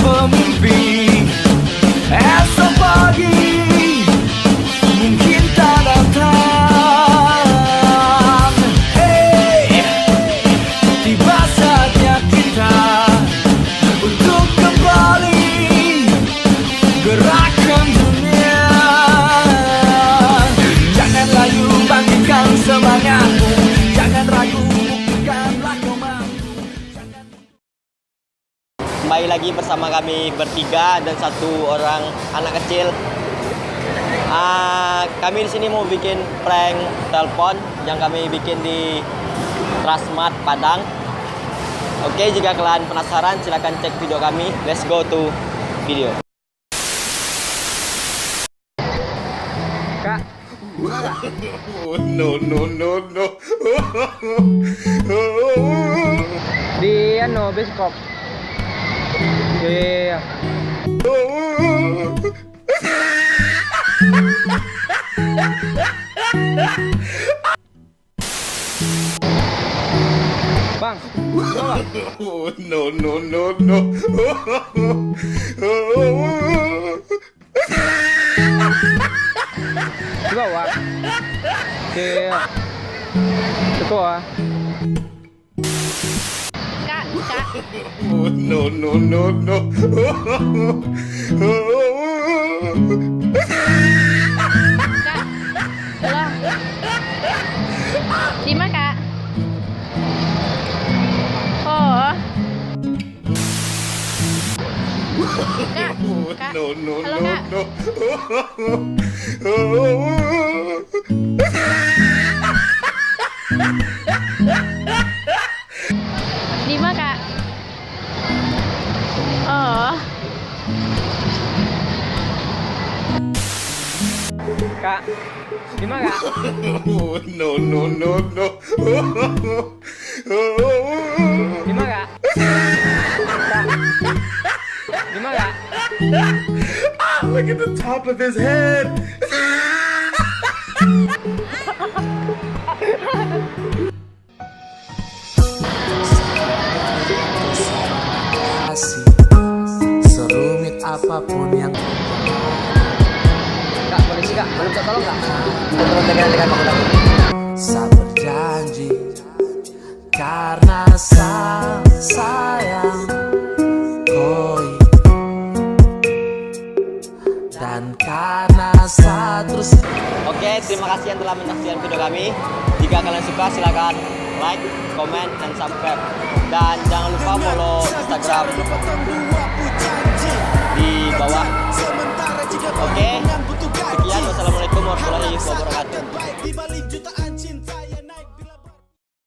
memimpi esok pagi mungkin tak datang. Hey, tiba saatnya kita untuk kembali gerakan dunia. Jangan layu, bangkitkan semangatmu. Jangan ragu, buktikanlah kau mampu. Kembali lagi bersama kami bertiga dan satu orang anak kecil. Kami di sini mau bikin prank telepon yang kami bikin di Transmart Padang. Oke, jika kalian penasaran silahkan cek video kami. Let's go to video. Kak, No. di bioskop. Iya. Bang, No. di bawah. Iya. Itu ah. Kak. No. Kak. Halo. Di mana, Kak? Oh. Kak. No. Halo, Kak. Di mana, Kak? Oh. Kak, di mana Kak? No. Di mana Kak? Kak, di mana Kak? Look at the top of his head. Serumit apapun yang Kak, polisi Kak, boleh minta tolong Kak? Tolong tekan bangunan. saya berjanji karena sayang koi dan karena terus. Oke, terima kasih yang telah menyaksikan video kami. Jika kalian suka silakan like, comment, dan subscribe. Dan jangan lupa follow Instagram di bawah. Oke.